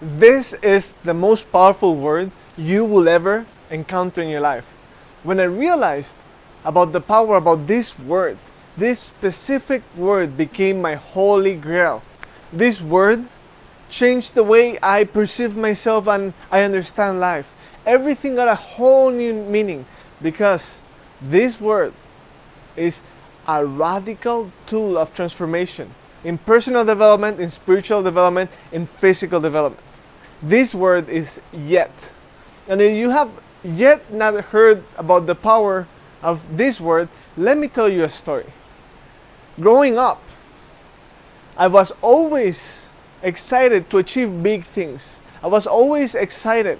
This is the most powerful word you will ever encounter in your life. When I realized about the power about this word, this specific word became my holy grail. This word changed the way I perceive myself and I understand life. Everything got a whole new meaning because this word is a radical tool of transformation in personal development, in spiritual development, in physical development. This word is yet. And if you have yet not heard about the power of this word, let me tell you a story. Growing up, I was always excited to achieve big things. I was always excited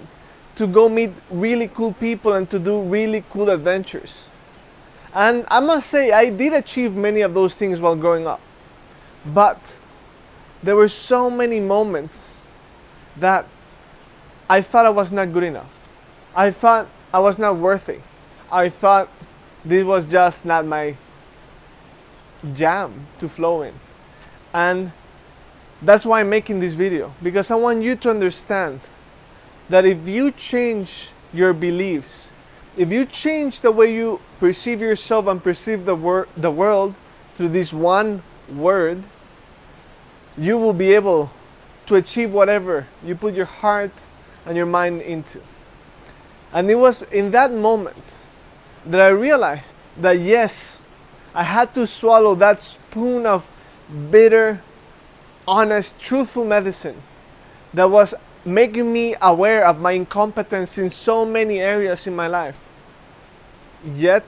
to go meet really cool people and to do really cool adventures. And I must say, I did achieve many of those things while growing up. But there were so many moments that I thought I was not good enough. I thought I was not worthy. I thought this was just not my jam to flow in. And that's why I'm making this video, because I want you to understand that if you change your beliefs, if you change the way you perceive yourself and perceive the world through this one word, you will be able to achieve whatever you put your heart and your mind into. And it was in that moment that I realized that yes, I had to swallow that spoon of bitter, honest, truthful medicine that was making me aware of my incompetence in so many areas in my life. Yet,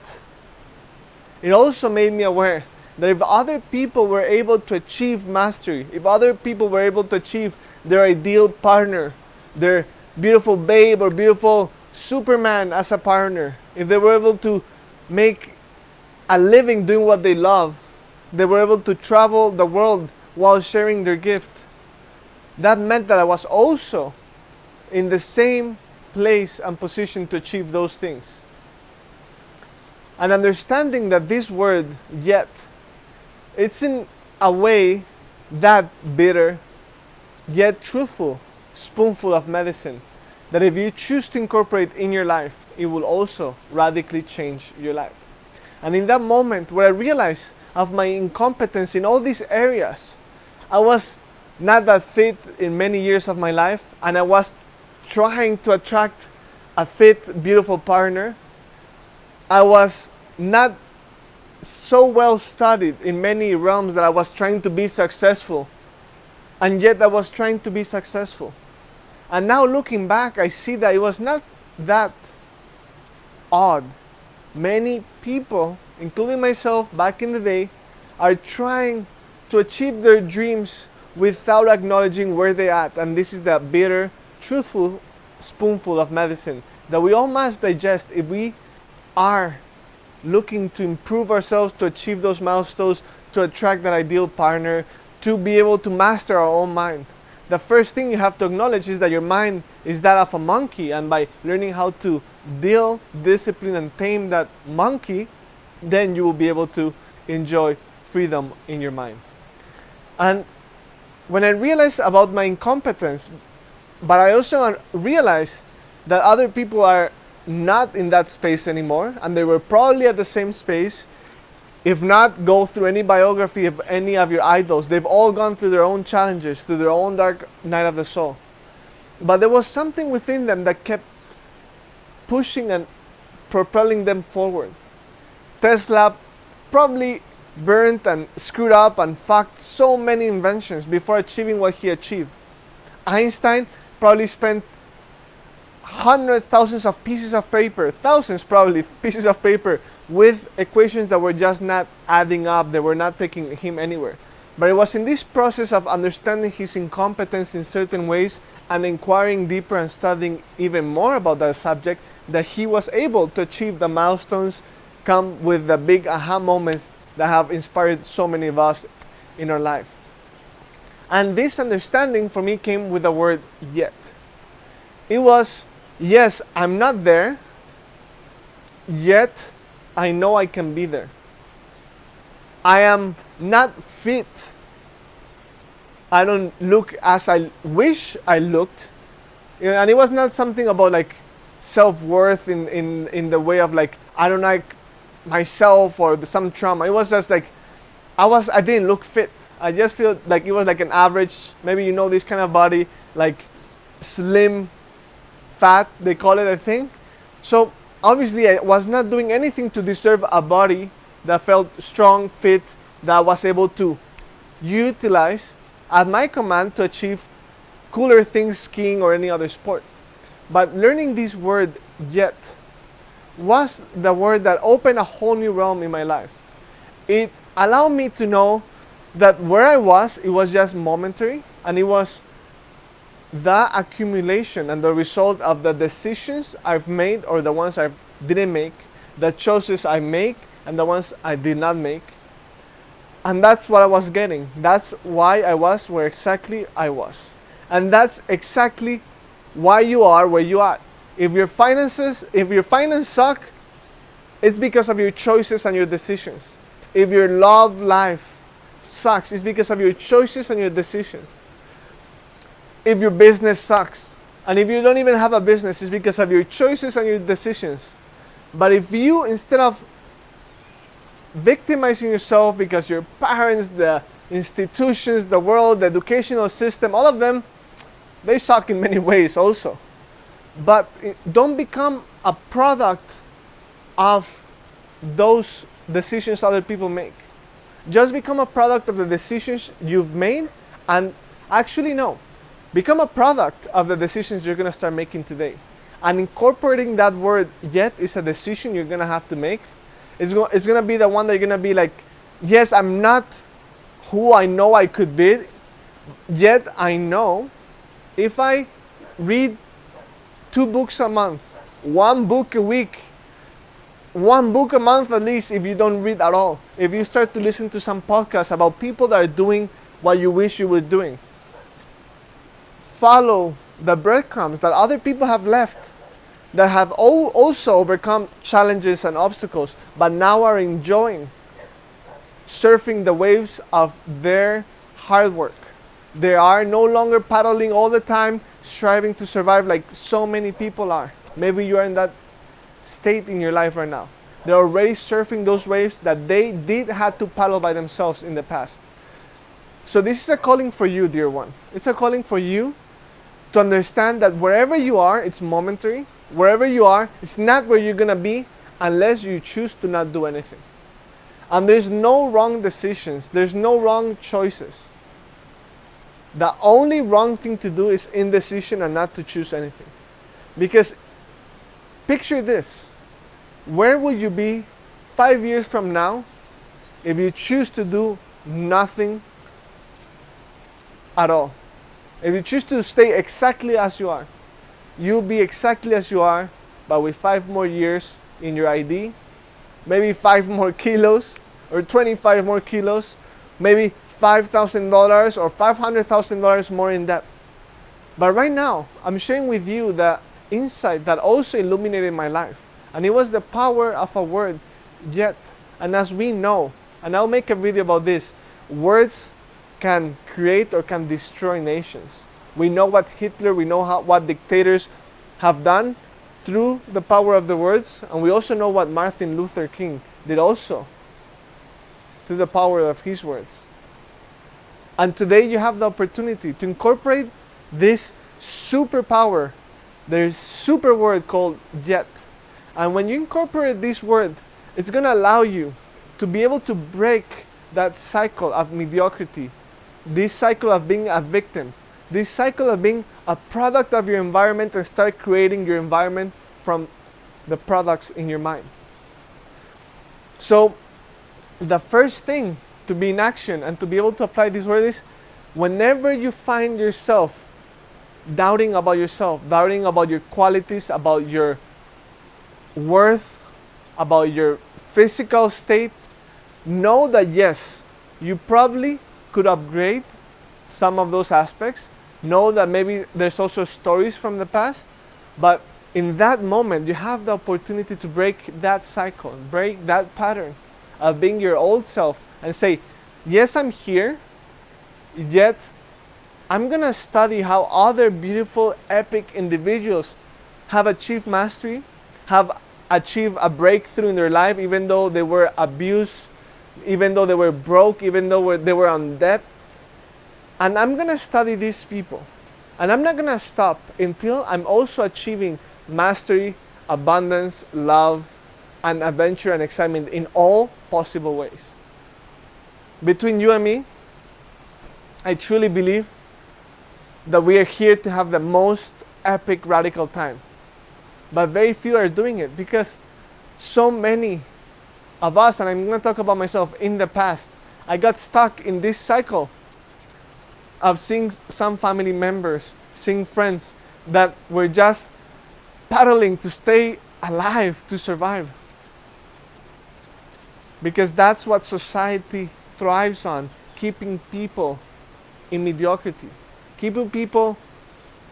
it also made me aware that if other people were able to achieve mastery, if other people were able to achieve their ideal partner, their beautiful babe or beautiful Superman as a partner, if they were able to make a living doing what they love, they were able to travel the world while sharing their gift, that meant that I was also in the same place and position to achieve those things. And understanding that this word, yet, it's in a way that bitter, yet truthful spoonful of medicine that if you choose to incorporate in your life, it will also radically change your life. And in that moment where I realized of my incompetence in all these areas, I was not that fit in many years of my life, and I was trying to attract a fit, beautiful partner. I was not so well studied in many realms that I was trying to be successful, and yet I was trying to be successful. And now looking back, I see that it was not that odd. Many people, including myself back in the day, are trying to achieve their dreams without acknowledging where they're at. And this is the bitter, truthful spoonful of medicine that we all must digest if we are looking to improve ourselves, to achieve those milestones, to attract that ideal partner, to be able to master our own mind. The first thing you have to acknowledge is that your mind is that of a monkey, and by learning how to deal, discipline, and tame that monkey, then you will be able to enjoy freedom in your mind. And when I realized about my incompetence, but I also realized that other people are not in that space anymore, and they were probably at the same space. If not, go through any biography of any of your idols. They've all gone through their own challenges, through their own dark night of the soul. But there was something within them that kept pushing and propelling them forward. Tesla probably burnt and screwed up and fucked so many inventions before achieving what he achieved. Einstein probably spent hundreds, thousands of pieces of paper, thousands probably pieces of paper with equations that were just not adding up, they were not taking him anywhere. But it was in this process of understanding his incompetence in certain ways and inquiring deeper and studying even more about that subject that he was able to achieve the milestones, come with the big aha moments that have inspired so many of us in our life. And this understanding for me came with the word yet. It was, yes, I'm not there, yet I know I can be there. I am not fit, I don't look as I wish I looked. And it was not something about like self-worth in the way of like I don't like myself or some trauma. It was just like I didn't look fit. I just feel like it was like an average, maybe you know this kind of body, like slim, fat, they call it, I think. So obviously I was not doing anything to deserve a body that felt strong, fit, that was able to utilize at my command to achieve cooler things skiing or any other sport. But learning this word yet was the word that opened a whole new realm in my life. It allowed me to know that where I was, it was just momentary, and it was the accumulation and the result of the decisions I've made or the ones I didn't make, the choices I make and the ones I did not make. And that's what I was getting. That's why I was where exactly I was. And that's exactly why you are where you are. If your finances suck, it's because of your choices and your decisions. If your love life sucks, it's because of your choices and your decisions. If your business sucks, and if you don't even have a business, it's because of your choices and your decisions. But if you, instead of victimizing yourself because your parents, the institutions, the world, the educational system, all of them, they suck in many ways also. But don't become a product of those decisions other people make. Just become a product of the decisions you've made, and actually no, become a product of the decisions you're going to start making today. And incorporating that word yet is a decision you're going to have to make. It's going to be the one that you're going to be like, yes, I'm not who I know I could be, yet I know if I read 2 books a month, 1 book a week, 1 book a month at least, if you don't read at all, if you start to listen to some podcasts about people that are doing what you wish you were doing, follow the breadcrumbs that other people have left, that have also overcome challenges and obstacles, but now are enjoying surfing the waves of their hard work. They are no longer paddling all the time, striving to survive like so many people are. Maybe you are in that state in your life right now. They're already surfing those waves that they did have to paddle by themselves in the past. So this is a calling for you, dear one. It's a calling for you to understand that wherever you are, it's momentary. Wherever you are, it's not where you're gonna be unless you choose to not do anything. And there's no wrong decisions. There's no wrong choices. The only wrong thing to do is indecision and not to choose anything. Because picture this. Where will you be 5 years from now if you choose to do nothing at all? If you choose to stay exactly as you are, you'll be exactly as you are, but with 5 more years in your ID, maybe 5 more kilos, or 25 more kilos, maybe $5,000 or $500,000 more in debt. But right now, I'm sharing with you the insight that also illuminated my life. And it was the power of a word, yet. And as we know, and I'll make a video about this, words can create or can destroy nations. We know what Hitler, we know what dictators have done through the power of the words, and we also know what Martin Luther King did also through the power of his words. And today you have the opportunity to incorporate this superpower, there's super word called yet. And when you incorporate this word, it's going to allow you to be able to break that cycle of mediocrity, this cycle of being a victim, this cycle of being a product of your environment, and start creating your environment from the products in your mind. So the first thing to be in action and to be able to apply this word is, whenever you find yourself doubting about yourself, doubting about your qualities, about your worth, about your physical state, know that yes, you probably could upgrade some of those aspects. Know that maybe there's also stories from the past, but in that moment you have the opportunity to break that cycle, break that pattern of being your old self and say, yes, I'm here, yet I'm gonna study how other beautiful, epic individuals have achieved mastery, have achieved a breakthrough in their life, even though they were abused, even though they were broke, even though they were on debt. And I'm gonna study these people. And I'm not gonna stop until I'm also achieving mastery, abundance, love, and adventure and excitement in all possible ways. Between you and me, I truly believe that we are here to have the most epic, radical time. But very few are doing it because so many of us, and I'm going to talk about myself in the past, I got stuck in this cycle of seeing some family members, seeing friends that were just paddling to stay alive, to survive. Because that's what society thrives on, keeping people in mediocrity, keeping people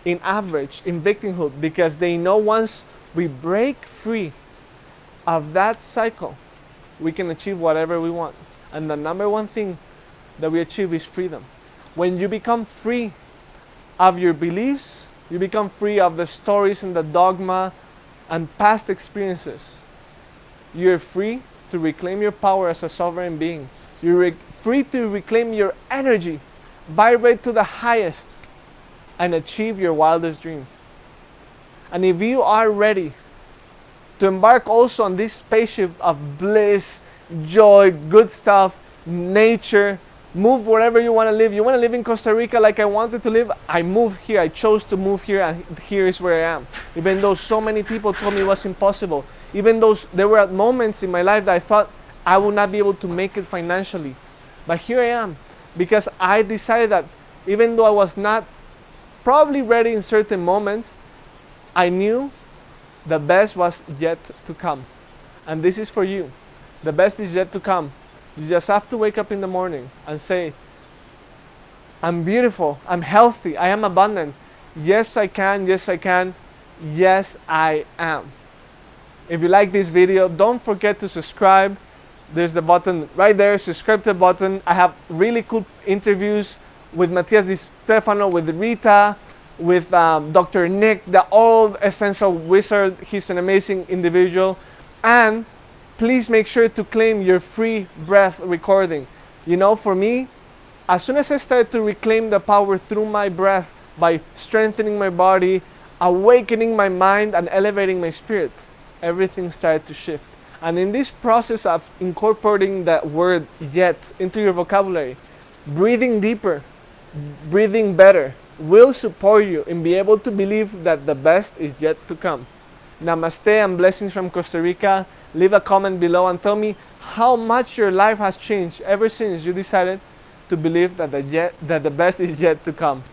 in average, in victimhood, because they know once we break free of that cycle, we can achieve whatever we want. And the number one thing that we achieve is freedom. When you become free of your beliefs, you become free of the stories and the dogma and past experiences. You're free to reclaim your power as a sovereign being. You're free to reclaim your energy, vibrate to the highest, and achieve your wildest dream. And if you are ready to embark also on this spaceship of bliss, joy, good stuff, nature, move wherever you want to live. You want to live in Costa Rica like I wanted to live? I moved here. I chose to move here, and here is where I am. Even though so many people told me it was impossible. Even though there were moments in my life that I thought I would not be able to make it financially. But here I am, because I decided that even though I was not probably ready in certain moments, I knew the best was yet to come. And this is for you. The best is yet to come. You just have to wake up in the morning and say, I'm beautiful, I'm healthy, I am abundant. Yes, I can, yes, I can, yes, I am. If you like this video, don't forget to subscribe. There's the button right there, subscribe to the button. I have really cool interviews with Matias Di Stefano, with Rita, with Dr. Nick, the old essential wizard. He's an amazing individual. And please make sure to claim your free breath recording. You know, for me, as soon as I started to reclaim the power through my breath by strengthening my body, awakening my mind, and elevating my spirit, everything started to shift. And in this process of incorporating that word yet into your vocabulary, breathing deeper, breathing better, will support you in being able to believe that the best is yet to come. Namaste and blessings from Costa Rica. Leave a comment below and tell me how much your life has changed ever since you decided to believe that the best is yet to come.